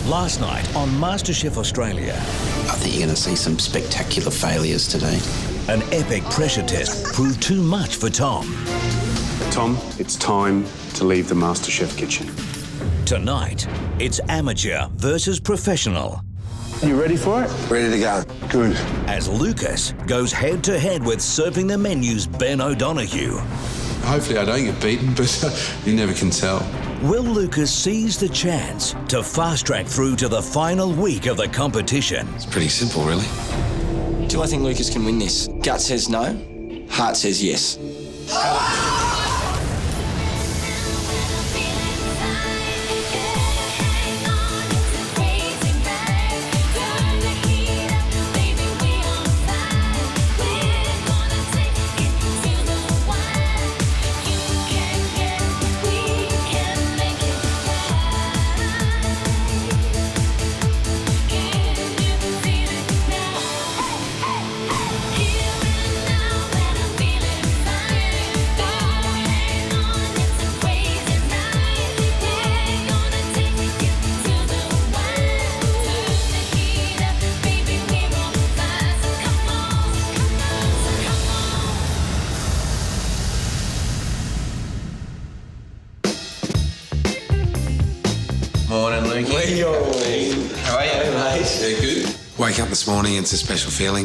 Last night on MasterChef Australia. I think you're going to see some spectacular failures today. An epic pressure test proved too much for Tom. Tom, it's time to leave the MasterChef kitchen. Tonight, it's amateur versus professional. You ready for it? Ready to go. Good. As Lucas goes head-to-head with Surfing the Menu's Ben O'Donoghue. Hopefully I don't get beaten, but you never can tell. Will Lucas seize the chance to fast-track through to the final week of the competition? It's pretty simple, really. Do I think Lucas can win this? Gut says no, heart says yes. Morning, Lukey. How are you, mate? Yeah, good. Wake up this morning, it's a special feeling.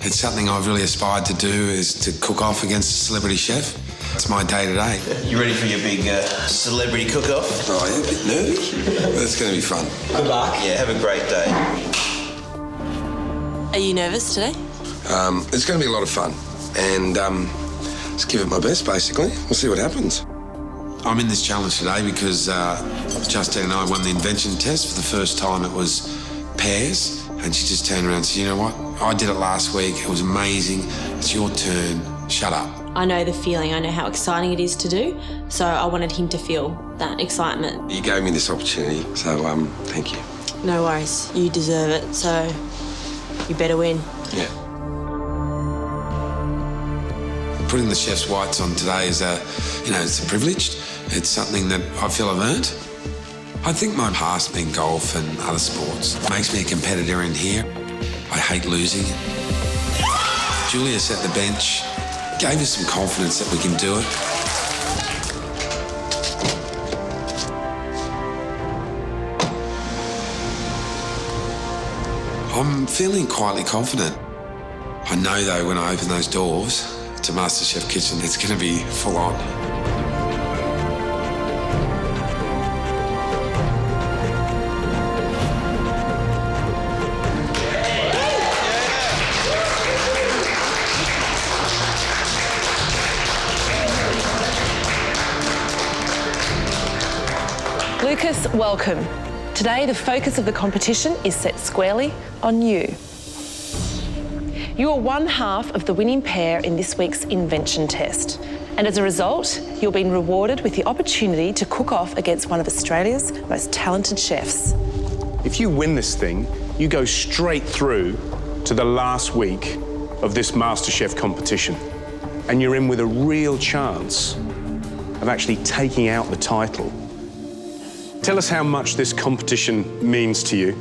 It's something I've really aspired to do, is to cook off against a celebrity chef. It's my day to day. You ready for your big celebrity cook-off? Oh, you're a bit nervy? That's going to be fun. Good luck. Yeah, have a great day. Are you nervous today? It's going to be a lot of fun. And just give it my best, basically. We'll see what happens. I'm in this challenge today because Justine and I won the invention test. For the first time, it was pairs. And she just turned around and said, you know what? I did it last week. It was amazing. It's your turn. Shut up. I know the feeling. I know how exciting it is to do. So I wanted him to feel that excitement. You gave me this opportunity, so thank you. No worries. You deserve it. So you better win. Yeah. Putting the chef's whites on today is it's a privilege. It's something that I feel I've earned. I think my past in golf and other sports makes me a competitor in here. I hate losing. Julia set the bench, gave us some confidence that we can do it. I'm feeling quietly confident. I know, though, when I open those doors to MasterChef Kitchen, it's going to be full on. Lucas, welcome. Today, the focus of the competition is set squarely on you. You are one half of the winning pair in this week's invention test. And as a result, you're being rewarded with the opportunity to cook off against one of Australia's most talented chefs. If you win this thing, you go straight through to the last week of this MasterChef competition. And you're in with a real chance of actually taking out the title. Tell us how much this competition means to you.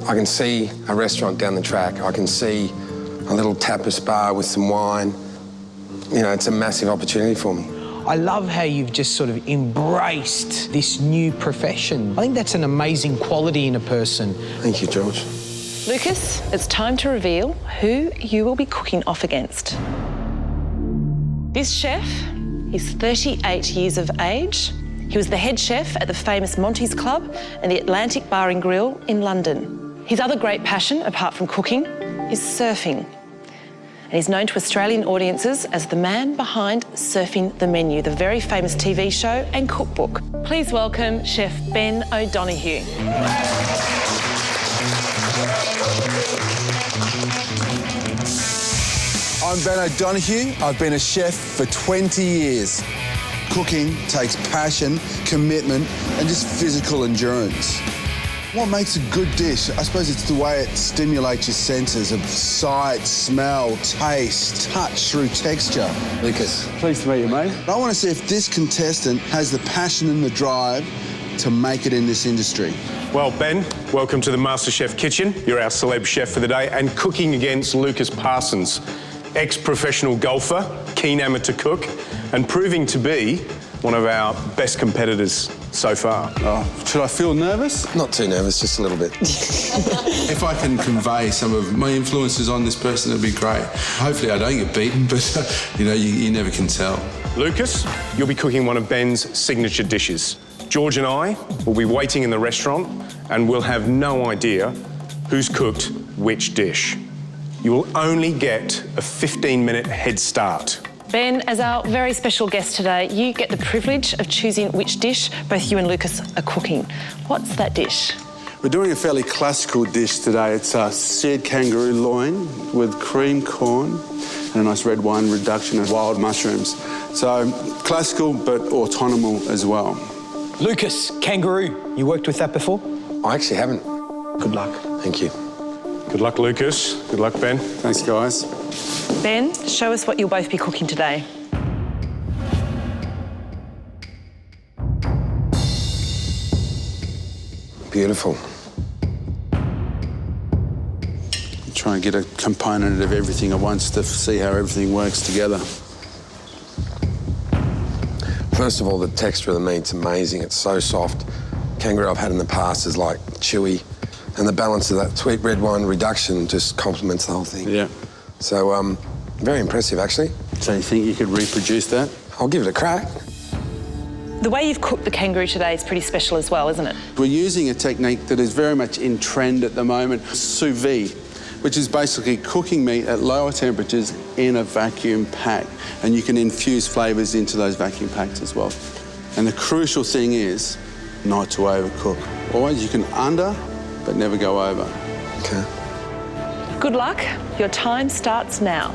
I can see a restaurant down the track. I can see a little tapas bar with some wine. You know, it's a massive opportunity for me. I love how you've just sort of embraced this new profession. I think that's an amazing quality in a person. Thank you, George. Lucas, it's time to reveal who you will be cooking off against. This chef is 38 years of age. He was the head chef at the famous Monty's Club and the Atlantic Bar and Grill in London. His other great passion, apart from cooking, is surfing. And he's known to Australian audiences as the man behind Surfing the Menu, the very famous TV show and cookbook. Please welcome Chef Ben O'Donoghue. I'm Ben O'Donoghue. I've been a chef for 20 years. Cooking takes passion, commitment, and just physical endurance. What makes a good dish? I suppose it's the way it stimulates your senses of sight, smell, taste, touch through texture. Lucas. Pleased to meet you, mate. I want to see if this contestant has the passion and the drive to make it in this industry. Well, Ben, welcome to the MasterChef kitchen. You're our celeb chef for the day, and cooking against Lucas Parsons, ex-professional golfer, keen amateur cook, and proving to be one of our best competitors so far. Oh, should I feel nervous? Not too nervous, just a little bit. If I can convey some of my influences on this person, it'd be great. Hopefully I don't get beaten, but, you never can tell. Lucas, you'll be cooking one of Ben's signature dishes. George and I will be waiting in the restaurant and we'll have no idea who's cooked which dish. You will only get a 15-minute head start. Ben, as our very special guest today, you get the privilege of choosing which dish both you and Lucas are cooking. What's that dish? We're doing a fairly classical dish today. It's a seared kangaroo loin with cream corn and a nice red wine reduction of wild mushrooms. So classical but autonomous as well. Lucas, kangaroo. You worked with that before? I actually haven't. Good luck. Thank you. Good luck, Lucas. Good luck, Ben. Thanks, guys. Ben, show us what you'll both be cooking today. Beautiful. Try and get a component of everything at once to see how everything works together. First of all, the texture of the meat's amazing. It's so soft. Kangaroo I've had in the past is like chewy, and the balance of that sweet red wine reduction just complements the whole thing. Yeah. So, very impressive, actually. So you think you could reproduce that? I'll give it a crack. The way you've cooked the kangaroo today is pretty special as well, isn't it? We're using a technique that is very much in trend at the moment, sous vide, which is basically cooking meat at lower temperatures in a vacuum pack. And you can infuse flavours into those vacuum packs as well. And the crucial thing is not to overcook. Always you can under, but never go over. Okay. Good luck. Your time starts now.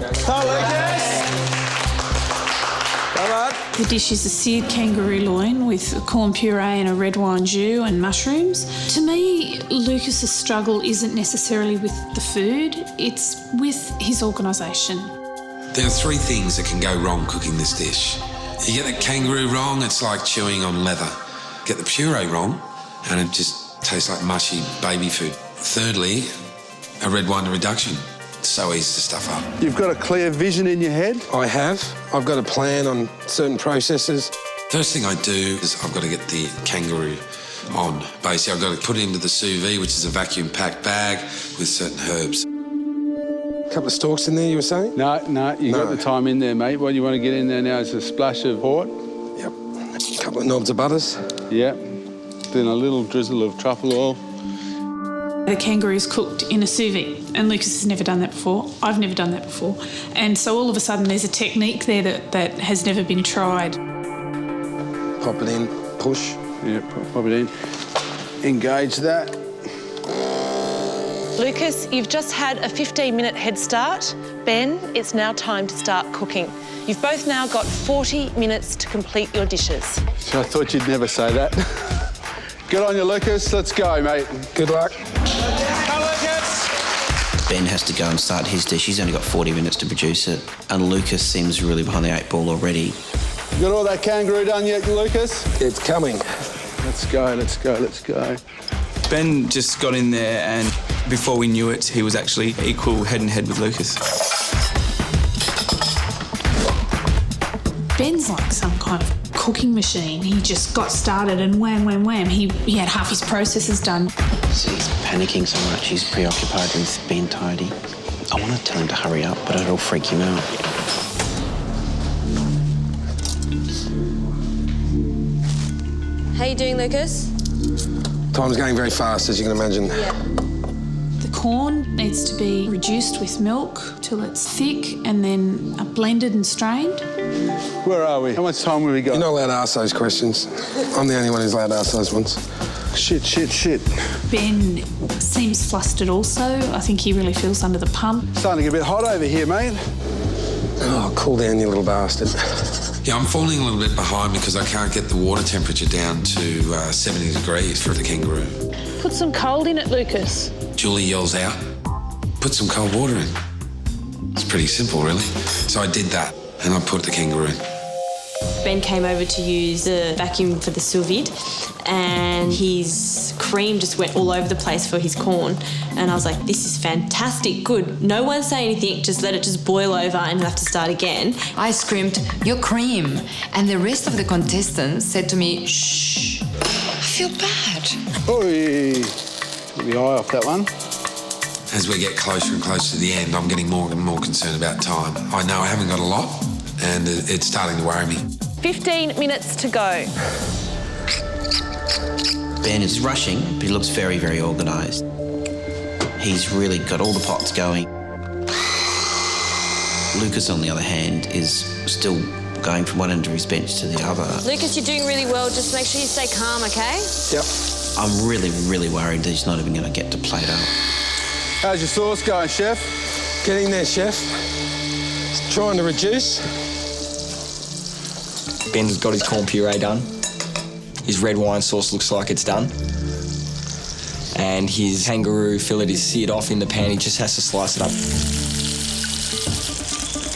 The dish is a seared kangaroo loin with corn puree and a red wine jus and mushrooms. To me, Lucas's struggle isn't necessarily with the food, it's with his organisation. There are three things that can go wrong cooking this dish. You get the kangaroo wrong, it's like chewing on leather. Get the puree wrong, and it just tastes like mushy baby food. Thirdly, a red wine reduction. It's so easy to stuff up. You've got a clear vision in your head? I have. I've got a plan on certain processes. First thing I do is I've got to get the kangaroo on. Basically, I've got to put it into the sous vide, which is a vacuum-packed bag with certain herbs. A couple of stalks in there, you were saying? No, you got the time in there, mate. What you want to get in there now is a splash of port. Yep. A couple of knobs of butters. Yep. Then a little drizzle of truffle oil. The kangaroo's cooked in a sous vide, and Lucas has never done that before. I've never done that before. And so all of a sudden there's a technique there that has never been tried. Pop it in, push. Yeah, pop it in. Engage that. Lucas, you've just had a 15-minute head start. Ben, it's now time to start cooking. You've both now got 40 minutes to complete your dishes. So I thought you'd never say that. Good on you, Lucas. Let's go, mate. Good luck. Ben has to go and start his dish. He's only got 40 minutes to produce it. And Lucas seems really behind the 8 ball already. You got all that kangaroo done yet, Lucas? It's coming. Let's go, let's go, let's go. Ben just got in there and before we knew it, he was actually equal head-and-head with Lucas. Ben's like some kind of cooking machine. He just got started and wham, wham, wham. He had half his processes done. So he's panicking so much, he's preoccupied with being tidy. I want to tell him to hurry up, but it'll freak him out. How you doing, Lucas? Time's going very fast, as you can imagine. Yeah. The corn needs to be reduced with milk till it's thick and then blended and strained. Where are we? How much time have we got? You're not allowed to ask those questions. I'm the only one who's allowed to ask those ones. Shit. Ben seems flustered also. I think he really feels under the pump. Starting to get a bit hot over here, mate. Oh, cool down, you little bastard. Yeah, I'm falling a little bit behind because I can't get the water temperature down to 70 degrees for the kangaroo. Put some cold in it, Lucas. Julie yells out, put some cold water in. It's pretty simple, really. So I did that, and I put the kangaroo in. Ben came over to use the vacuum for the sous vide, and his cream just went all over the place for his corn. And I was like, this is fantastic, good. No one say anything, just let it just boil over and have to start again. I screamed, "Your cream!" And the rest of the contestants said to me, "Shh, I feel bad." Oi! Get the eye off that one. As we get closer and closer to the end, I'm getting more and more concerned about time. I know I haven't got a lot, and it's starting to worry me. 15 minutes to go. Ben is rushing, but he looks very, very organised. He's really got all the pots going. Lucas, on the other hand, is still going from one end of his bench to the other. Lucas, you're doing really well. Just make sure you stay calm, okay? Yep. I'm really, really worried that he's not even going to get to plate up. How's your sauce going, Chef? Getting there, Chef. Just trying to reduce. Ben's got his corn puree done. His red wine sauce looks like it's done. And his kangaroo fillet is seared off in the pan. He just has to slice it up.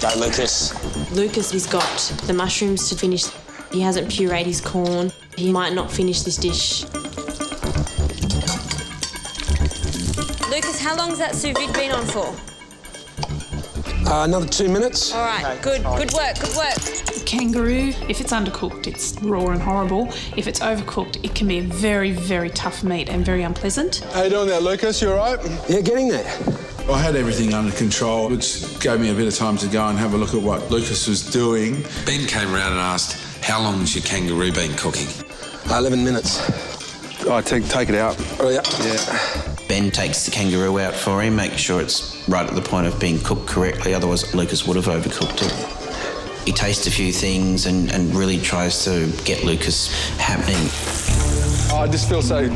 Right, Lucas. Lucas has got the mushrooms to finish. He hasn't pureed his corn. He might not finish this dish. Lucas, how long's that sous vide been on for? Another 2 minutes. All right, good work, good work. Kangaroo, if it's undercooked, it's raw and horrible. If it's overcooked, it can be a very, very tough meat and very unpleasant. How you doing there, Lucas? You all right? Yeah, getting there. I had everything under control, which gave me a bit of time to go and have a look at what Lucas was doing. Ben came around and asked, how long has your kangaroo been cooking? 11 minutes. Oh, take it out. Oh, yeah. Yeah. Ben takes the kangaroo out for him, makes sure it's right at the point of being cooked correctly, otherwise Lucas would have overcooked it. He tastes a few things and really tries to get Lucas happening. Oh, I just feel so...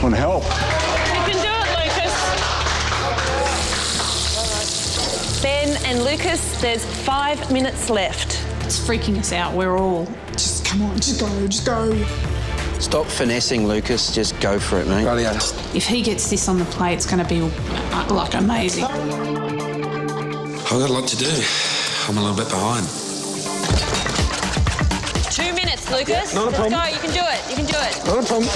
want to help. You can do it, Lucas. Ben and Lucas, there's 5 minutes left. It's freaking us out. We're all, just come on, just go. Stop finessing, Lucas. Just go for it, mate. Rightio. If he gets this on the plate, it's going to be like amazing. I've got a lot to do. I'm a little bit behind. 2 minutes, Lucas. Not a problem. Let's go, you can do it, you can do it. Not a problem.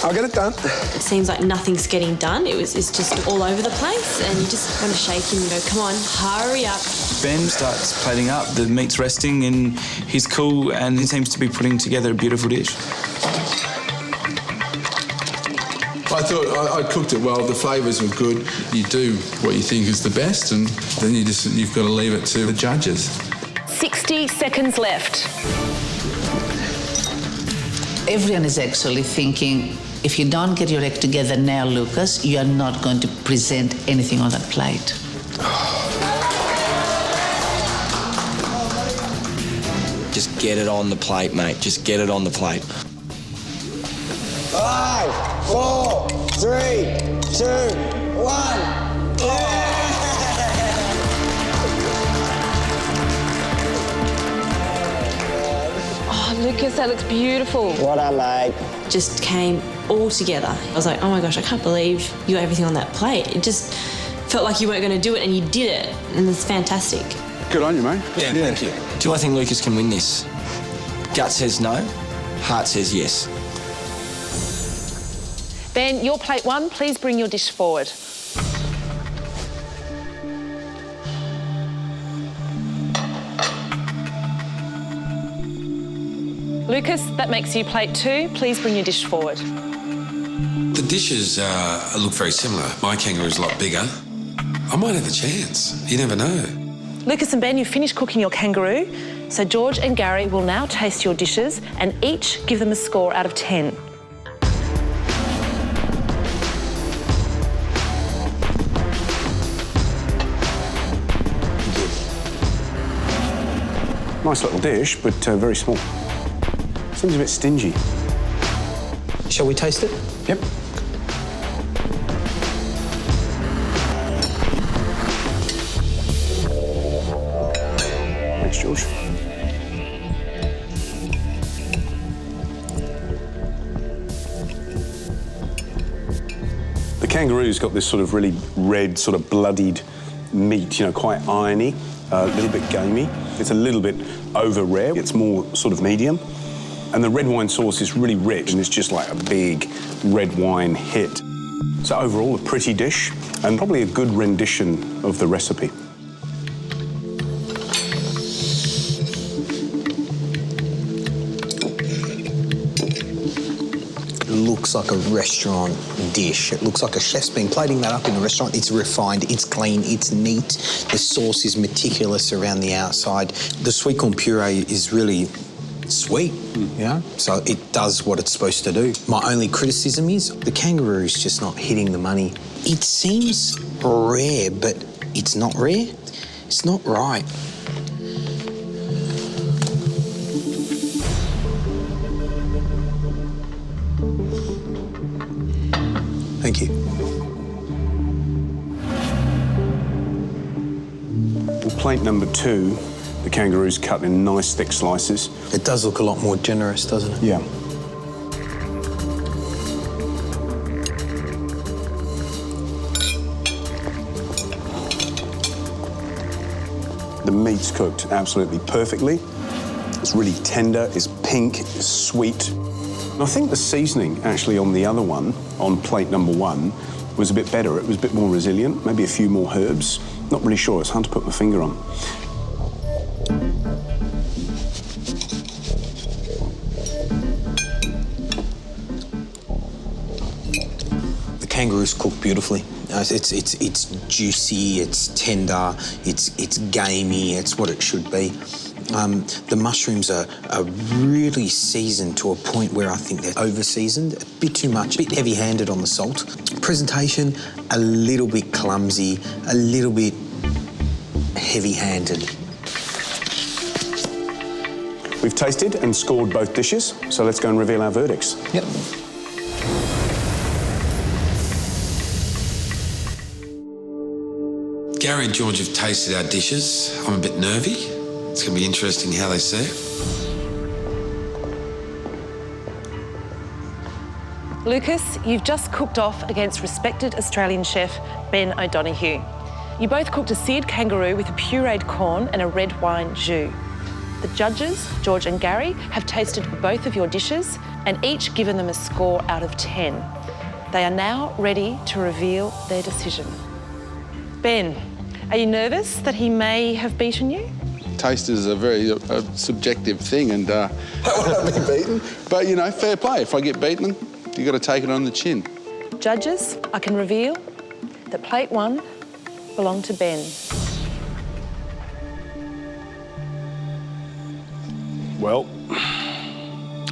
I'll get it done. It seems like nothing's getting done. It's just all over the place, and you just want to shake him and go, come on, hurry up. Ben starts plating up, the meat's resting and he's cool and he seems to be putting together a beautiful dish. I thought I cooked it well, the flavours were good. You do what you think is the best and then you've got to leave it to the judges. 60 seconds left. Everyone is actually thinking, if you don't get your act together now, Lucas, you are not going to present anything on that plate. Just get it on the plate, mate. Just get it on the plate. 5, 4, 3, 2, 1. Oh, Lucas, that looks beautiful. What I like. Just came all together. I was like, oh my gosh, I can't believe you got everything on that plate. It just felt like you weren't going to do it, and you did it, and it's fantastic. Good on you, mate. Yeah, thank you. Do I think Lucas can win this? Gut says no, heart says yes. Ben, your plate 1, please bring your dish forward. Lucas, that makes you plate 2. Please bring your dish forward. The dishes look very similar. My kangaroo's a lot bigger. I might have a chance. You never know. Lucas and Ben, you've finished cooking your kangaroo, so George and Gary will now taste your dishes and each give them a score out of 10. Nice little dish, but very small. Seems a bit stingy. Shall we taste it? Yep. Thanks, George. The kangaroo's got this sort of really red, sort of bloodied meat, you know, quite irony. a little bit gamey. It's a little bit over rare. It's more sort of medium. And the red wine sauce is really rich and it's just like a big red wine hit. So overall, a pretty dish and probably a good rendition of the recipe. Looks like a restaurant dish. It looks like a chef's been plating that up in a restaurant. It's refined, it's clean, it's neat. The sauce is meticulous around the outside. The sweet corn puree is really sweet, you know? So it does what it's supposed to do. My only criticism is the kangaroo's just not hitting the money. It seems rare, but it's not rare. It's not right. Thank you. Well, plate number 2, the kangaroo's cut in nice thick slices. It does look a lot more generous, doesn't it? Yeah. The meat's cooked absolutely perfectly. It's really tender, it's pink, it's sweet. And I think the seasoning actually on the other one, on plate number 1, was a bit better. It was a bit more resilient, maybe a few more herbs. Not really sure, it's hard to put my finger on. The kangaroo's cooked beautifully. It's juicy, it's tender, it's gamey, it's what it should be. The mushrooms are really seasoned to a point where I think they're over-seasoned, a bit too much, a bit heavy-handed on the salt. Presentation, a little bit clumsy, a little bit heavy-handed. We've tasted and scored both dishes, so let's go and reveal our verdicts. Yep. Gary and George have tasted our dishes. I'm a bit nervy. It's going to be interesting how they see it. Lucas, you've just cooked off against respected Australian chef Ben O'Donoghue. You both cooked a seared kangaroo with a pureed corn and a red wine jus. The judges, George and Gary, have tasted both of your dishes and each given them a score out of 10. They are now ready to reveal their decision. Ben, are you nervous that he may have beaten you? Taste is a very subjective thing, and I won't be beaten. But you know, fair play. If I get beaten, you got to take it on the chin. Judges, I can reveal that plate 1 belonged to Ben. Well,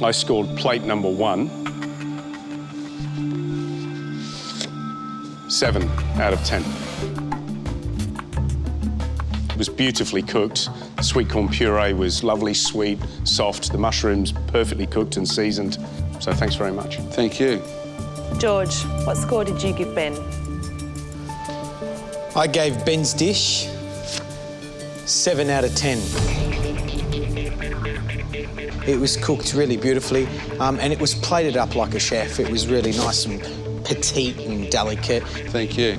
I scored plate number 1 7 out of 10. It was beautifully cooked. The sweet corn puree was lovely, sweet, soft. The mushrooms perfectly cooked and seasoned. So thanks very much. Thank you. George, what score did you give Ben? I gave Ben's dish 7 out of 10. It was cooked really beautifully, and it was plated up like a chef. It was really nice and petite and delicate. Thank you.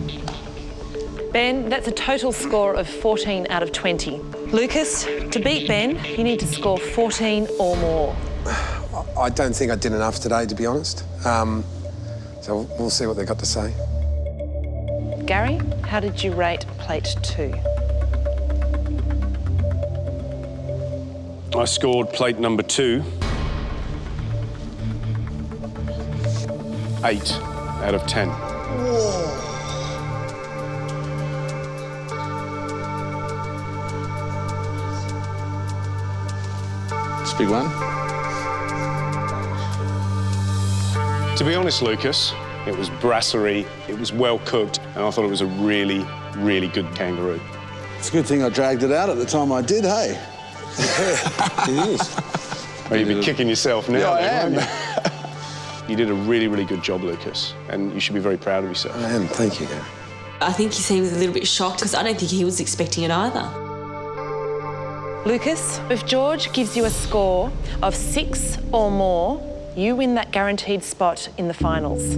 Ben, that's a total score of 14 out of 20. Lucas, to beat Ben, you need to score 14 or more. I don't think I did enough today, to be honest. So we'll see what they've got to say. Gary, how did you rate plate 2? I scored plate number 2 8 out of 10. Whoa. It's a big one. To be honest, Lucas, it was brasserie, it was well cooked, and I thought it was a really, really good kangaroo. It's a good thing I dragged it out at the time I did, hey? It is. Well, you'd be kicking yourself now. Yeah, I then, am. won't you? You did a really, really good job, Lucas, and you should be very proud of yourself. I am, thank you, Gary. I think he seems a little bit shocked because I don't think he was expecting it either. Lucas, if George gives you a score of 6 or more, you win that guaranteed spot in the finals.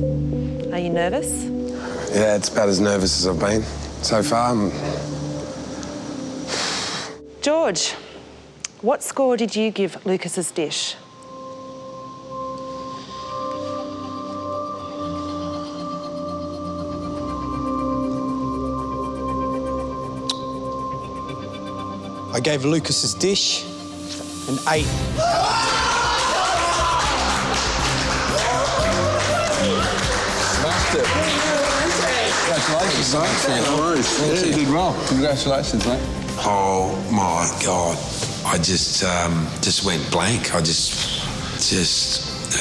Are you nervous? Yeah, it's about as nervous as I've been so far. George, what score did you give Lucas's dish? I gave Lucas's dish an 8. Smashed it. Congratulations, mate. Yeah, you did well. Congratulations, mate. Oh my God! I just went blank. I just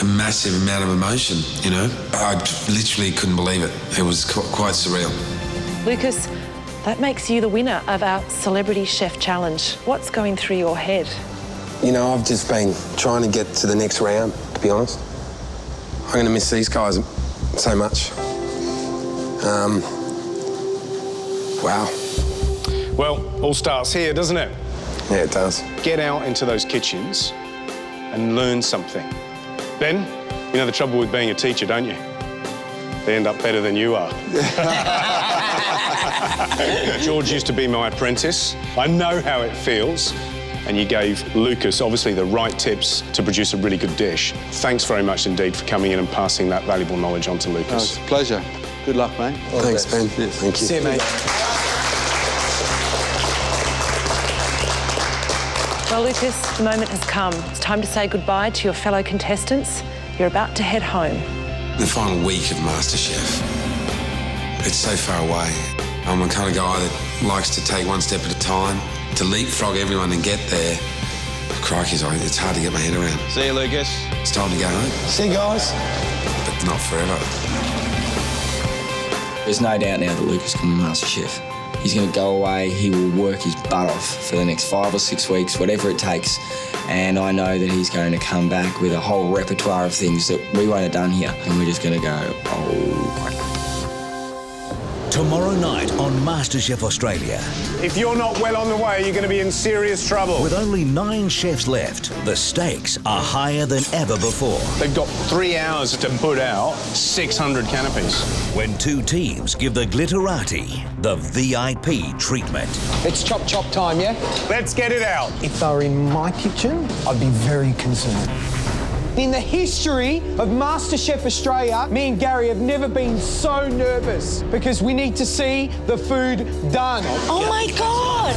a massive amount of emotion. You know, I literally couldn't believe it. It was quite surreal. Lucas, that makes you the winner of our Celebrity Chef Challenge. What's going through your head? You know, I've just been trying to get to the next round, to be honest. I'm going to miss these guys so much. Wow. Well, all starts here, doesn't it? Yeah, it does. Get out into those kitchens and learn something. Ben, you know the trouble with being a teacher, don't you? They end up better than you are. George used to be my apprentice. I know how it feels. And you gave Lucas, obviously, the right tips to produce a really good dish. Thanks very much indeed for coming in and passing that valuable knowledge on to Lucas. Oh, it's a pleasure. Good luck, mate. Thanks, Ben. Yes. Thank you. See you, mate. Well, Lucas, the moment has come. It's time to say goodbye to your fellow contestants. You're about to head home. The final week of MasterChef. It's so far away. I'm the kind of guy that likes to take one step at a time, to leapfrog everyone and get there. Crikey, it's hard to get my head around. See you, Lucas. It's time to go home. See you guys. But not forever. There's no doubt now that Lucas can be MasterChef. He's going to go away, he will work his butt off for the next 5 or 6 weeks, whatever it takes. And I know that he's going to come back with a whole repertoire of things that we won't have done here. And we're just going to go, oh. Tomorrow night on MasterChef Australia. If you're not well on the way, you're going to be in serious trouble. With only 9 chefs left, the stakes are higher than ever before. They've got 3 hours to put out 600 canopies. When 2 teams give the glitterati the VIP treatment. It's chop time, yeah? Let's get it out. If they were in my kitchen, I'd be very concerned. In the history of MasterChef Australia, me and Gary have never been so nervous because we need to see the food done. Oh my God!